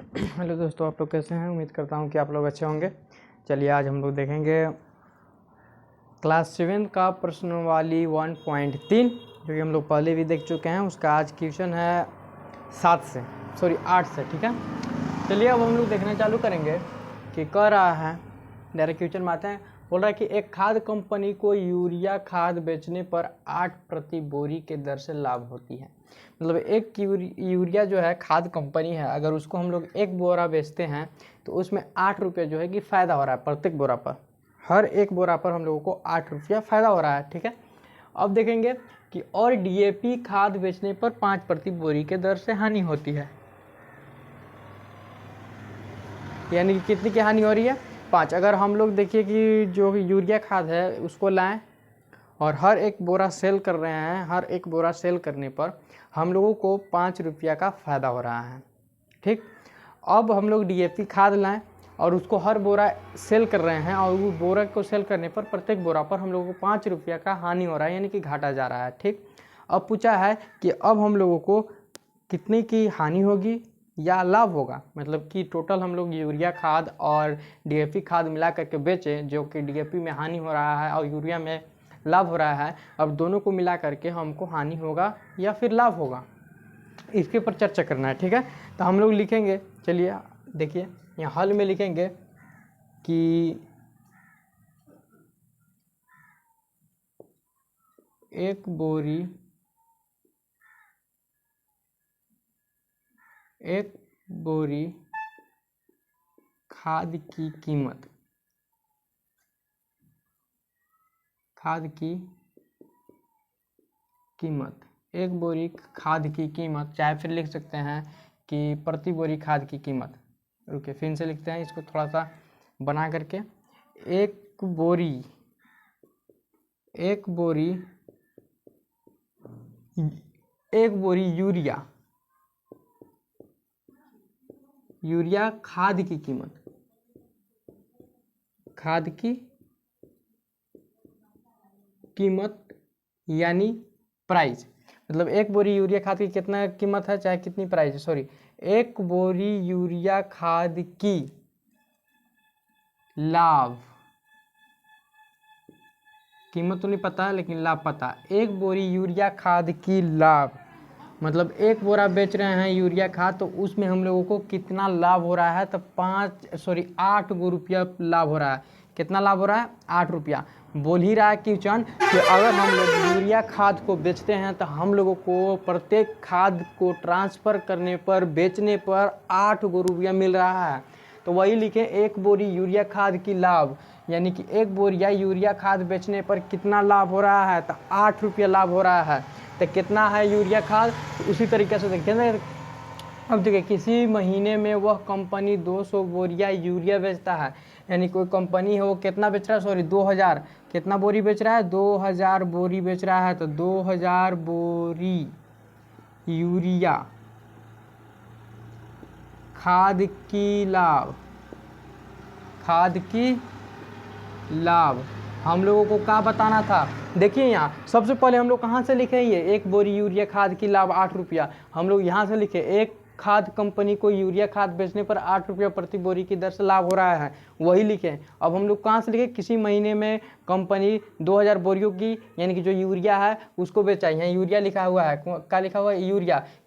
Hello दोस्तों, आप लोग कैसे हैं? उम्मीद करता हूं कि आप लोग अच्छे होंगे। चलिए आज हम लोग देखेंगे क्लास 7 का प्रश्नावली 1.3 जो कि हम लोग पहले भी देख चुके हैं। उसका आज क्वेश्चन है 8 से, ठीक है। चलिए अब हम लोग देखना चालू करेंगे कि कह रहा है, डायरेक्ट क्वेश्चन में आते हैं। बोल रहा है कि एक खाद कंपनी को यूरिया खाद बेचने पर 8 प्रति बोरी के दर से लाभ होती है। मतलब एक यूरिया जो है खाद कंपनी है, अगर उसको हम लोग एक बोरा बेचते हैं तो उसमें 8 रुपये जो है कि फ़ायदा हो रहा है प्रत्येक बोरा पर। हर एक बोरा पर हम लोगों को 8 रुपया फ़ायदा हो रहा है, ठीक है। अब देखेंगे कि और डीएपी खाद बेचने पर 5 प्रति बोरी के दर से हानि होती है। यानी कि कितनी की हानि हो रही है? 5। अगर हम लोग देखिए कि जो यूरिया खाद है उसको लाएं और हर एक बोरा सेल कर रहे हैं, हर एक बोरा सेल करने पर हम लोगों को 5 रुपया का फ़ायदा हो रहा है, ठीक। अब हम लोग डीएपी खाद लाएं और उसको हर बोरा सेल कर रहे हैं और वो बोरा को सेल करने पर प्रत्येक बोरा पर हम लोगों को 5 रुपया का हानि हो रहा है, यानी कि घाटा जा रहा है, ठीक। अब पूछा है कि अब हम लोगों को कितने की हानि होगी या लाभ होगा। मतलब कि टोटल हम लोग यूरिया खाद और डीएपी खाद मिला करके बेचें, जो कि डीएपी में हानि हो रहा है और यूरिया में लाभ हो रहा है। अब दोनों को मिला करके हमको हानि होगा या फिर लाभ होगा, इसके ऊपर चर्चा करना है, ठीक है। तो हम लोग लिखेंगे, चलिए देखिए यहाँ हल में लिखेंगे कि एक बोरी खाद की कीमत एक बोरी खाद की कीमत, चाहे फिर लिख सकते हैं कि प्रति बोरी खाद की कीमत। रुकिए फिर से लिखते हैं इसको थोड़ा सा बना करके। एक बोरी यूरिया खाद की कीमत यानी प्राइस। मतलब एक बोरी यूरिया खाद की कितना कीमत है, चाहे कितनी प्राइस है, सॉरी, एक बोरी यूरिया खाद की लाभ, कीमत तो नहीं पता लेकिन लाभ पता। एक बोरी यूरिया खाद की लाभ मतलब एक बोरा बेच रहे हैं यूरिया खाद, तो उसमें हम लोगों को कितना लाभ हो रहा है? तो 8 रुपया लाभ हो रहा है। कितना लाभ हो रहा है? 8 रुपया। बोल ही रहा है क्वेश्चन कि अगर हम लोग यूरिया खाद को बेचते हैं तो हम लोगों को प्रत्येक खाद को ट्रांसफ़र करने पर, बेचने पर 8 रुपया मिल रहा है। तो वही लिखें, एक बोरी यूरिया खाद की लाभ, यानी कि एक बोरिया यूरिया खाद बेचने पर कितना लाभ हो रहा है? तो 8 रुपया लाभ हो रहा है। तो कितना है यूरिया खाद? तो उसी तरीके से देखते हैं। अब देखिए, किसी महीने में वह कंपनी 200 बोरिया यूरिया बेचता है, यानी कोई कंपनी है वो कितना बेच रहा है? सॉरी 2000 कितना बोरी बेच रहा है? 2000 बोरी बेच रहा है। तो 2000 बोरी यूरिया खाद की लाभ हम लोगों को क्या बताना था? देखिए यहाँ सबसे पहले हम लोग कहाँ से लिखे? ये एक बोरी यूरिया खाद की लाभ 8 रुपया, हम लोग यहाँ से लिखे एक खाद कंपनी को यूरिया खाद बेचने पर 8 रुपया प्रति बोरी की दर से लाभ हो रहा है, वही लिखे। अब हम लोग कहाँ से लिखे? किसी महीने में कंपनी 2000 बोरियों की, यानी कि जो यूरिया है उसको बेचा है। यहाँ यूरिया लिखा हुआ है, क्या लिखा हुआ है?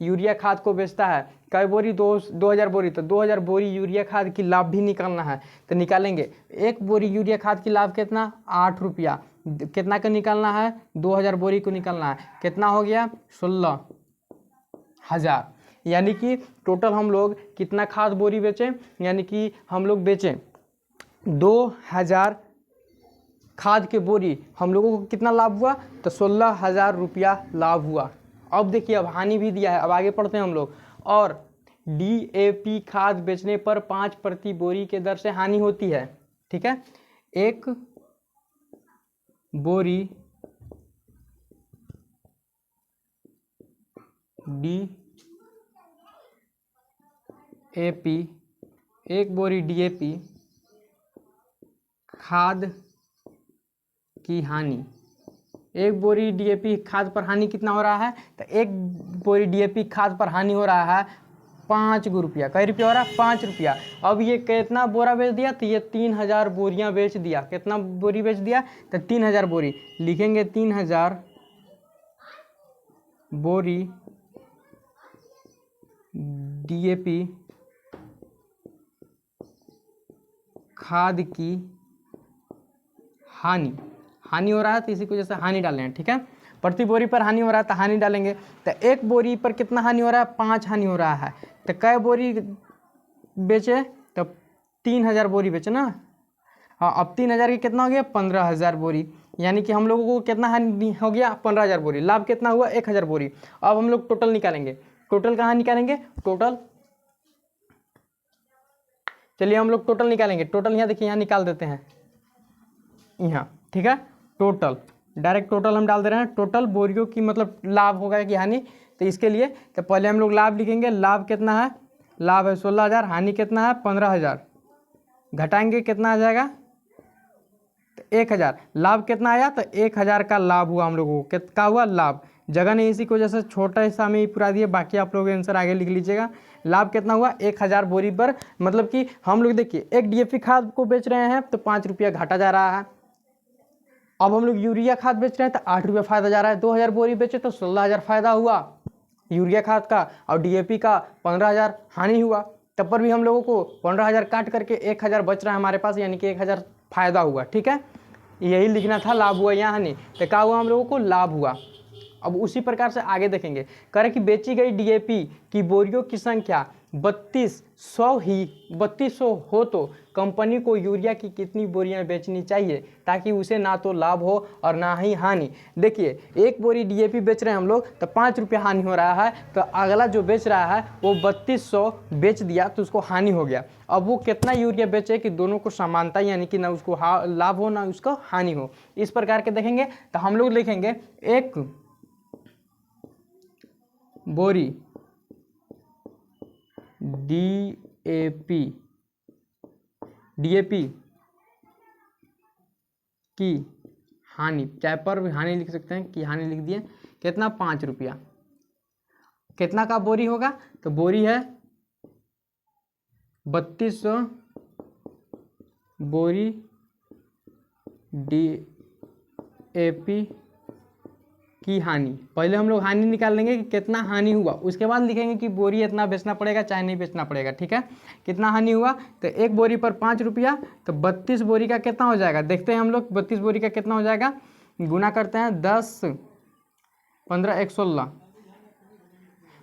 यूरिया खाद को बेचता है। कई बोरी? 2000 बोरी। तो 2000 बोरी यूरिया खाद की लाभ भी निकालना है, तो निकालेंगे। एक बोरी यूरिया खाद की लाभ कितना? 8 रुपया। कितना का निकालना है? 2000 बोरी को निकालना है। कितना हो गया? 16,000। यानी कि टोटल हम लोग कितना खाद बोरी बेचें? यानी कि हम लोग बेचें 2000 खाद के बोरी, हम लोगों को कितना लाभ हुआ? तो 16,000 रुपया लाभ हुआ। अब देखिए, अब हानि भी दिया है, अब आगे पढ़ते हैं हम लोग। और डीएपी खाद बेचने पर 5 प्रति बोरी के दर से हानि होती है, ठीक है। एक बोरी डीएपी खाद की हानि, एक बोरी डीएपी खाद पर हानि कितना हो रहा है? तो एक बोरी डीएपी खाद पर हानि हो रहा है 5 रुपया। कई रुपया हो रहा है? 5 रुपया। अब ये कितना बोरा बेच दिया? तो ये 3000 बोरियां बेच दिया। कितना बोरी बेच दिया? तो 3000 बोरी। लिखेंगे 3000 बोरी डीएपी खाद की हानि हो रहा है, तो इसी की वजह से हानि डाले हैं। ठीक है, प्रति बोरी पर हानि हो रहा है तो हानि डालेंगे। तो एक बोरी पर कितना हानि हो रहा है? 5 हानि हो रहा है। तो कै बोरी बेचे? तो 3000 बोरी बेचे ना। हाँ, अब 3000 की कितना हो गया? 15000 बोरी। यानी कि हम लोगों को कितना हानि हो गया? 15000 बोरी। लाभ कितना हुआ? 1000 बोरी। अब हम लोग टोटल निकालेंगे। टोटल कहाँ निकालेंगे? टोटल, चलिए हम लोग टोटल निकालेंगे। टोटल यहाँ देखिए, यहाँ निकाल देते हैं यहाँ। ठीक है, टोटल, डायरेक्ट टोटल हम डाल दे रहे हैं। टोटल बोरियों की मतलब लाभ होगा कि हानि, तो इसके लिए तो पहले हम लोग लाभ लिखेंगे। लाभ कितना है? लाभ है 16000। हानि कितना है? 15000। घटाएंगे कितना आ जाएगा? तो 1000। लाभ कितना आया? तो 1000 का लाभ हुआ हम लोगों को। कितना हुआ? लाभ। जगह नहीं इसी की वजह से छोटा हिस्सा में ही पूरा दिए, बाकी आप लोग आंसर आगे लिख लीजिएगा। लाभ कितना हुआ? 1000 बोरी पर। मतलब कि हम लोग देखिए, एक डीएपी खाद को बेच रहे हैं तो 5 रुपया घाटा जा रहा है। अब हम लोग यूरिया खाद बेच रहे हैं तो 8 रुपया फायदा जा रहा है। 2000 बोरी बेचे तो 16000 फायदा हुआ यूरिया खाद का, और डीएपी का 15000 हानि हुआ। तब पर भी हम लोगों को 15000 काट करके 1000 बच रहा है हमारे पास, यानी कि 1000 फायदा हुआ। ठीक है, यही लिखना था। लाभ हुआ या हानि? तो क्या हुआ? हम लोगों को लाभ हुआ। अब उसी प्रकार से आगे देखेंगे। कह रहे कि बेची गई डीएपी की बोरियों की संख्या 3200 हो तो कंपनी को यूरिया की कितनी बोरियां बेचनी चाहिए ताकि उसे ना तो लाभ हो और ना ही हानि। देखिए, एक बोरी डीएपी बेच रहे हैं हम लोग तो 5 रुपया हानि हो रहा है, तो अगला जो बेच रहा है वो 3200 बेच दिया तो उसको हानि हो गया। अब वो कितना यूरिया बेचे कि दोनों को समानता, यानी कि ना उसको लाभ हो ना उसको हानि हो। इस प्रकार के देखेंगे तो हम लोग लिखेंगे एक बोरी डीएपी की हानि, चाहे पर भी हानि लिख सकते हैं कि हानि लिख दिए। कितना? 5 रुपया। कितना का बोरी होगा? तो बोरी है 3200 बोरी डीएपी की हानि। पहले हम लोग हानि निकाल लेंगे कि कितना हानि हुआ, उसके बाद लिखेंगे कि बोरी इतना बेचना पड़ेगा चाहे नहीं बेचना पड़ेगा। ठीक है, कितना हानि हुआ? तो एक बोरी पर 5 रुपया, तो 32 बोरी का कितना हो जाएगा? देखते हैं हम लोग 32 बोरी का कितना हो जाएगा। गुना करते हैं, 10 15 116।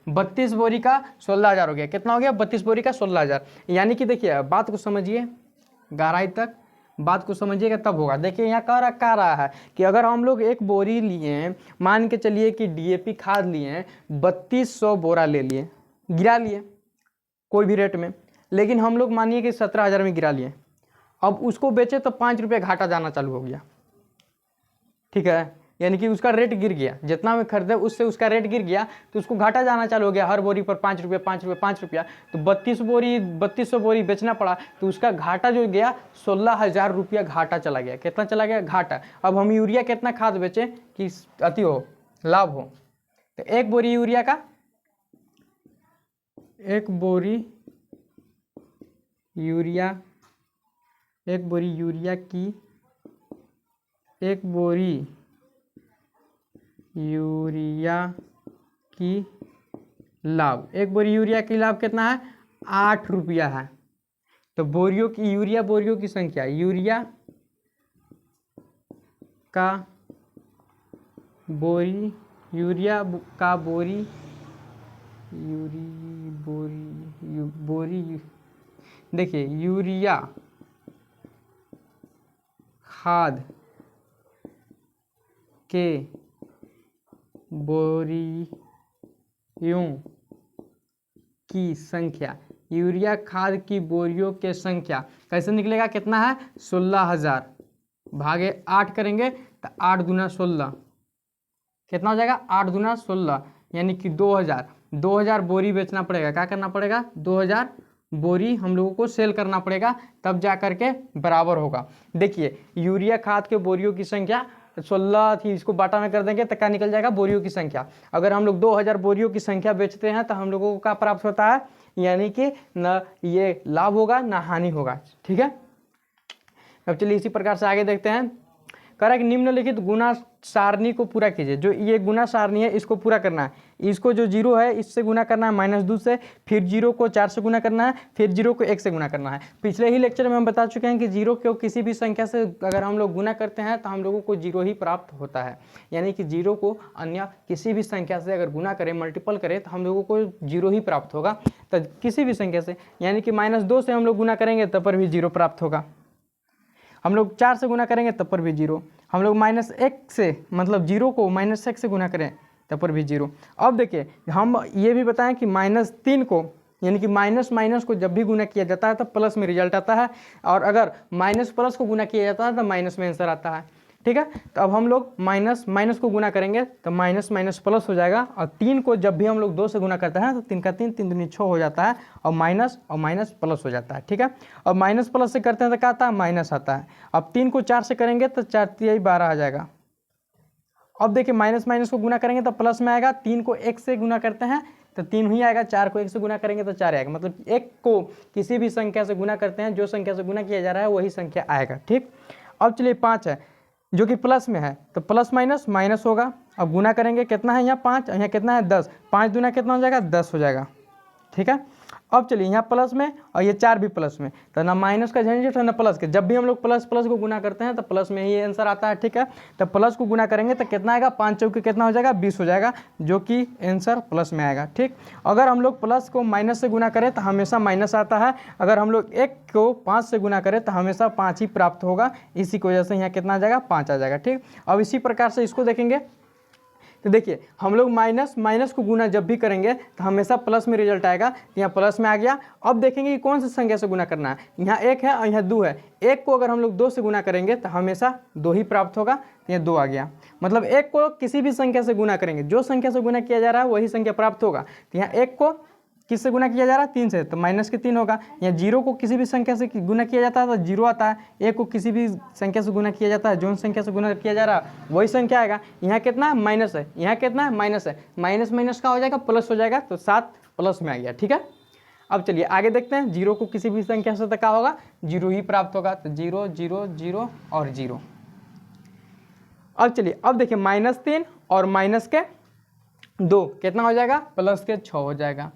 32 बोरी का 16000 हो गया। कितना हो गया? 32 बोरी का 16000। यानी कि देखिए, बात को समझिए गहराई तक, बात को समझिएगा तब होगा। देखिए यहाँ कह रहा है कि अगर हम लोग एक बोरी लिए, मान के चलिए कि डीएपी खाद लिए, 3200 बोरा ले लिए, गिरा लिए कोई भी रेट में, लेकिन हम लोग मानिए कि 17000 में गिरा लिए। अब उसको बेचे तो 5 रुपये घाटा जाना चालू हो गया। ठीक है, यानी कि उसका रेट गिर गया, जितना में खरीदे उससे उसका रेट गिर गया तो उसको घाटा जाना चालू हो गया। हर बोरी पर 5 रुपये 5 रुपये 5 रुपया, तो 3200 बोरी बेचना पड़ा, तो उसका घाटा जो गया 16000 रुपया घाटा चला गया। कितना चला गया? घाटा। अब हम यूरिया कितना खाद बेचे कि अति हो, लाभ हो? तो एक बोरी यूरिया का, एक बोरी यूरिया की लाभ, एक बोरी यूरिया की लाभ कितना है? 8 रुपया है। तो बोरियों की संख्या, यूरिया का बोरी देखिए, यूरिया खाद के बोरियों की संख्या, यूरिया खाद की बोरियों के संख्या कैसे निकलेगा? कितना है? 16000 भागे 8 करेंगे तो 8 दूना 16। कितना हो जाएगा? 8 दूना 16, यानी कि 2000 बोरी बेचना पड़ेगा। क्या करना पड़ेगा? 2000 बोरी हम लोगों को सेल करना पड़ेगा, तब जा करके बराबर होगा। देखिए, यूरिया खाद के बोरियों की संख्या 16 थी, इसको बाटा में कर देंगे तो क्या निकल जाएगा? बोरियों की संख्या। अगर हम लोग 2000 बोरियों की संख्या बेचते हैं तो हम लोगों को क्या प्राप्त होता है? यानी कि न ये लाभ होगा ना हानि होगा। ठीक है, अब चलिए इसी प्रकार से आगे देखते हैं। कह रहा है कि निम्नलिखित गुना सारणी को पूरा कीजिए। जो ये गुना सारणी है इसको पूरा करना है। इसको जो 0 है इससे गुना करना है -2 से, फिर 0 को 4 से गुना करना है, फिर 0 को 1 से गुना करना है। पिछले ही लेक्चर में हम बता चुके हैं कि 0 को किसी भी संख्या से अगर हम लोग गुना करते हैं तो हम लोगों को 0 ही प्राप्त होता है। यानी कि 0 को अन्य किसी भी संख्या से अगर गुना करें, मल्टीपल करें तो हम लोगों को 0 ही प्राप्त होगा। तो किसी भी संख्या से, यानी कि -2 से हम लोग गुना करेंगे तब पर भी 0 प्राप्त होगा। हम लोग 4 से गुना करेंगे तब पर भी 0। हम लोग -1 से, मतलब 0 को -1 से गुना करें तब पर भी 0। अब देखिए हम ये भी बताएं कि -3 को, यानी कि माइनस माइनस को जब भी गुना किया जाता है तब प्लस में रिजल्ट आता है, और अगर माइनस प्लस को गुना किया जाता है तो माइनस में आंसर आता है। ठीक है, तो अब हम लोग माइनस माइनस को गुना करेंगे तो माइनस माइनस प्लस हो जाएगा, और 3 को जब भी हम लोग 2 से गुना करते हैं तो 3 का 3, 3 दूनी 6 हो जाता है, और माइनस प्लस हो जाता है। ठीक है, और माइनस प्लस से करते हैं तो क्या आता है, माइनस आता है। अब 3 को 4 से करेंगे तो 4 3 12 आ जाएगा। अब देखिए माइनस माइनस को गुना करेंगे तो प्लस में आएगा, 3 को 1 से गुना करते हैं तो 3 ही आएगा, 4 को 1 से गुना करेंगे तो 4 आएगा। मतलब 1 को किसी भी संख्या से गुना करते हैं, जो संख्या से गुना किया जा रहा है वही संख्या आएगा। ठीक, अब चलिए 5 है जो कि प्लस में है, तो प्लस माइनस माइनस होगा। अब गुना करेंगे, कितना है यहाँ 5, यहाँ कितना है 10, 5 दूना कितना हो जाएगा 10 हो जाएगा। ठीक है, अब चलिए यहाँ प्लस में और ये 4 भी प्लस में, तो ना माइनस का झंझट है ना प्लस के। जब भी हम लोग प्लस प्लस को गुना करते हैं तो प्लस में ही आंसर आता है। ठीक है, तो प्लस को गुना करेंगे तो कितना आएगा, 5 चौके कितना हो जाएगा 20 हो जाएगा, जो कि आंसर प्लस में आएगा। ठीक, अगर हम लोग प्लस को माइनस से गुना करें तो हमेशा माइनस आता है, अगर हम लोग 1 को 5 से गुना करें तो हमेशा 5 ही प्राप्त होगा। इसी की वजह से यहाँ कितना आ जाएगा, 5 आ जाएगा। ठीक, अब इसी प्रकार से इसको देखेंगे तो देखिए हम लोग माइनस माइनस को गुना जब भी करेंगे तो हमेशा प्लस में रिजल्ट आएगा। यहाँ प्लस में आ गया। अब देखेंगे कि कौन सी संख्या से गुना करना है। यहाँ 1 है और यहाँ 2 है। 1 को अगर हम लोग 2 से गुना करेंगे तो हमेशा 2 ही प्राप्त होगा, तो यहाँ 2 आ गया। मतलब 1 को किसी भी संख्या से गुना करेंगे, जो संख्या से गुना किया जा रहा है वही संख्या प्राप्त होगा। तो यहाँ 1 को किससे गुना किया जा रहा है, 3 से, तो माइनस के 3 होगा। यहाँ 0 को किसी भी संख्या से गुना किया जाता है तो 0 आता है। 1 को किसी भी संख्या से गुना किया जाता है, जो संख्या से गुना किया जा रहा है वही संख्या आएगा। यहाँ कितना माइनस है, यहाँ कितना माइनस है, माइनस माइनस का हो जाएगा प्लस हो जाएगा, तो 7 प्लस में आ गया। ठीक है, अब चलिए आगे देखते हैं। 0 को किसी भी संख्या से तो क्या होगा, 0 ही प्राप्त होगा, तो 0 0 0 और 0। अब चलिए अब देखिए -3 और -2 कितना हो जाएगा, +6 हो जाएगा।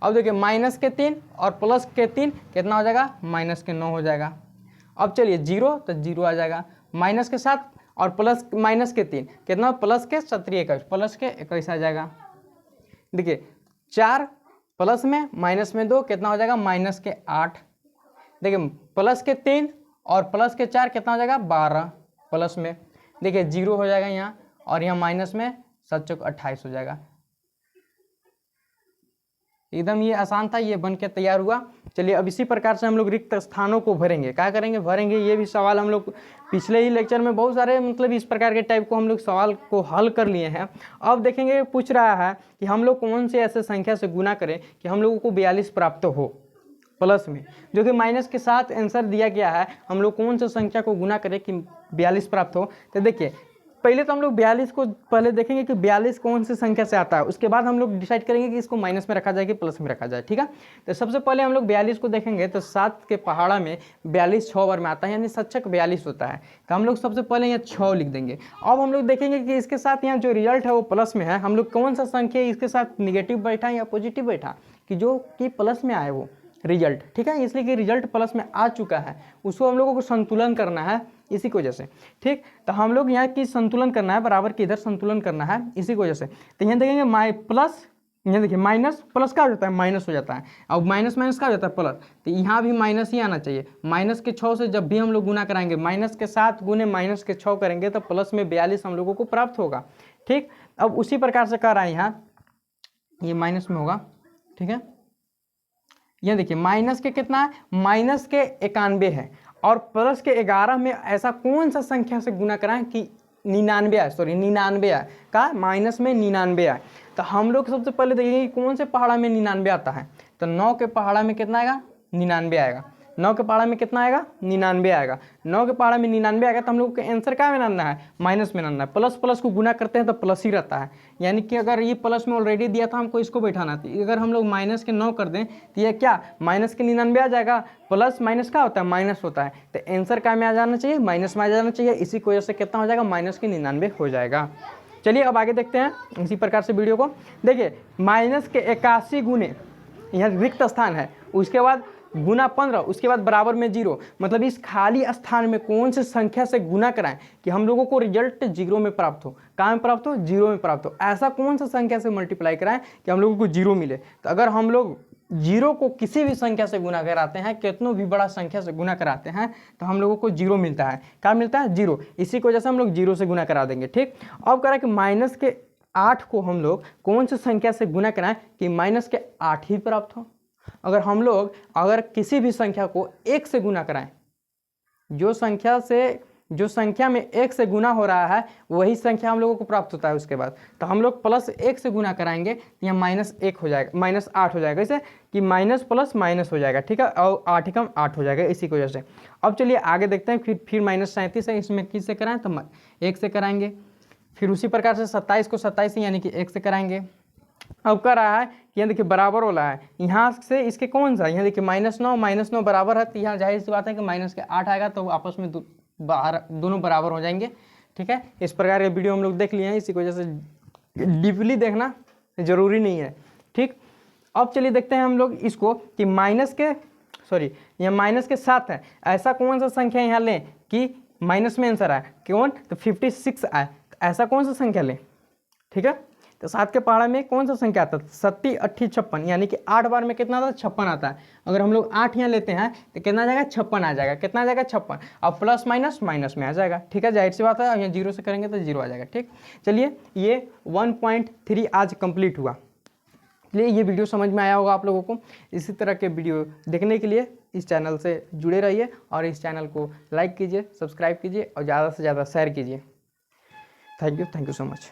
अब देखिए -3 और +3 कितना हो जाएगा, -9 हो जाएगा। अब चलिए 0 तो 0 आ जाएगा, -7 और -3 कितना, +21 आ जाएगा। देखिए 4 प्लस में -2 कितना हो जाएगा, -8। देखिए +3 और +4 कितना हो जाएगा, 12 प्लस में। देखिए 0 हो जाएगा यहाँ, और यहाँ माइनस में 7 चौक 28 हो जाएगा। एकदम ये आसान था, ये बन के तैयार हुआ। चलिए अब इसी प्रकार से हम लोग रिक्त स्थानों को भरेंगे। क्या करेंगे, भरेंगे। ये भी सवाल हम लोग पिछले ही लेक्चर में बहुत सारे मतलब इस प्रकार के टाइप को हम लोग सवाल को हल कर लिए हैं। अब देखेंगे, पूछ रहा है कि हम लोग कौन से ऐसे संख्या से गुना करें कि हम लोगों को 42 प्राप्त हो प्लस में, जो कि माइनस के साथ आंसर दिया गया है। हम लोग कौन सा संख्या को गुना करें कि 42 प्राप्त हो। तो देखिए पहले तो हम लोग 42 को पहले देखेंगे कि 42 कौन सी संख्या से आता है, उसके बाद हम लोग डिसाइड करेंगे कि इसको माइनस में रखा जाए कि प्लस में रखा जाए। ठीक है, तो सबसे पहले हम लोग 42 को देखेंगे तो 7 के पहाड़ा में 42 6 बार में आता है, यानी 7 42 होता है। तो हम लोग सबसे पहले यहाँ 6 लिख देंगे। अब हम लोग देखेंगे कि इसके साथ यहाँ जो रिजल्ट है वो प्लस में है। हम लोग कौन सा संख्या इसके साथ निगेटिव बैठा या पॉजिटिव बैठा, कि जो कि प्लस में आए वो रिजल्ट। ठीक है, इसलिए कि रिजल्ट प्लस में आ चुका है, उसको हम लोगों को संतुलन करना है, इसी की वजह से। ठीक, तो हम लोग यहाँ की संतुलन करना है, बराबर की इधर संतुलन करना है, इसी की वजह से। तो यहाँ देखेंगे प्लस, यहाँ देखिए माइनस प्लस का हो जाता है, माइनस हो जाता है। अब माइनस माइनस का हो जाता है प्लस, तो यहाँ भी माइनस ही आना चाहिए। माइनस के 6 से जब भी हम लोग गुना कराएंगे, माइनस के 7 गुने माइनस के 6 करेंगे तो प्लस में 42 हम लोगों को प्राप्त होगा। ठीक, अब उसी प्रकार से कर रहा है, यहाँ ये माइनस में होगा। ठीक है, यह देखिए माइनस के कितना है, माइनस के 91 है, और प्लस के 11 में ऐसा कौन सा संख्या से गुना कराएं कि 99 है, सॉरी 99 है, का माइनस में 99 है। तो हम लोग सबसे पहले देखेंगे कि कौन से पहाड़ा में 99 आता है। तो 9 के पहाड़ा में कितना आएगा, 99 आएगा। 9 के पहाड़ा में कितना आएगा 99 आएगा। 9 के पहाड़ा में 99 आएगा तो हम लोग को आंसर क्या में लाना है, माइनस में लाना है। प्लस प्लस को गुना करते हैं तो प्लस ही रहता है, यानी कि अगर ये प्लस में ऑलरेडी दिया था हमको इसको बैठाना था। अगर हम लोग माइनस के 9 कर दें तो ये क्या माइनस के 99 आ जाएगा। प्लस माइनस क्या होता है, माइनस होता है। तो आंसर क्या में आ जाना चाहिए, माइनस में आ जाना चाहिए। इसी की वजह से कितना हो जाएगा, माइनस के 99 हो जाएगा। चलिए अब आगे देखते हैं इसी प्रकार से वीडियो को। देखिए माइनस के 81 गुने, यहाँ रिक्त स्थान है, उसके बाद गुना 15, उसके बाद बराबर में 0। मतलब इस खाली स्थान में कौन सी संख्या से गुना कराएं कि हम लोगों को रिजल्ट 0 में प्राप्त हो। कहाँ में प्राप्त हो, 0 में प्राप्त हो। ऐसा कौन सा संख्या से मल्टीप्लाई कराएं कि हम लोगों को 0 मिले। तो अगर हम लोग 0 को किसी भी संख्या से गुना कराते हैं, कितनों भी बड़ा संख्या से गुना कराते हैं, तो हम लोगों को 0 मिलता है। क्या मिलता है, 0। इसी की वजह से हम लोग 0 से गुना करा देंगे। ठीक, अब करा कि माइनस के 8 को हम लोग कौन सी संख्या से गुना कराएं कि माइनस के 8 ही प्राप्त हो। अगर हम लोग किसी भी संख्या को 1 से गुना कराएं, जो संख्या में 1 से गुना हो रहा है वही संख्या हम लोगों को प्राप्त होता है। उसके बाद तो हम लोग प्लस 1 से गुना कराएंगे, यहाँ -1 हो जाएगा, -8 हो जाएगा। इसे कि माइनस प्लस माइनस हो जाएगा। ठीक है, और 8 ही कम 8 हो जाएगा इसी की वजह से। अब चलिए आगे देखते हैं। फिर -37 है, इसमें किस से कराएं तो 1 से कराएंगे। फिर उसी प्रकार से 27 को 27 यानी कि 1 से कराएंगे। अब कर रहा है कि यहाँ देखिए बराबर वाला है, यहाँ से इसके कौन सा, यहाँ देखिए -9 बराबर है, तो यहाँ जाहिर सी बात है कि माइनस के 8 आएगा, तो आपस में दोनों बराबर हो जाएंगे। ठीक है, इस प्रकार के वीडियो हम लोग देख लिए हैं, इसी की वजह से डीपली देखना जरूरी नहीं है। ठीक, अब चलिए देखते हैं हम लोग इसको कि यहाँ माइनस के 7 है। ऐसा कौन सा संख्या यहाँ लें कि माइनस में आंसर आए, कौन तो 56 आए। तो ऐसा कौन सा संख्या लें। ठीक है, तो 7 के पहाड़ा में कौन सा संख्या आता है, 7 8 56, यानी कि 8 बार में कितना आता है, 56 आता है। अगर हम लोग 8 यहाँ लेते हैं तो कितना आ जाएगा, 56 आ जाएगा। कितना आ जाएगा, 56। अब प्लस माइनस माइनस में आ जाएगा। ठीक है, जाहिर सी बात है, यहाँ 0 से करेंगे तो 0 आ जाएगा। ठीक, चलिए ये 1.3 आज कंप्लीट हुआ। चलिए ये वीडियो समझ में आया होगा आप लोगों को। इसी तरह के वीडियो देखने के लिए इस चैनल से जुड़े रहिए और इस चैनल को लाइक कीजिए, सब्सक्राइब कीजिए और ज़्यादा से ज़्यादा शेयर कीजिए। Thank you so much.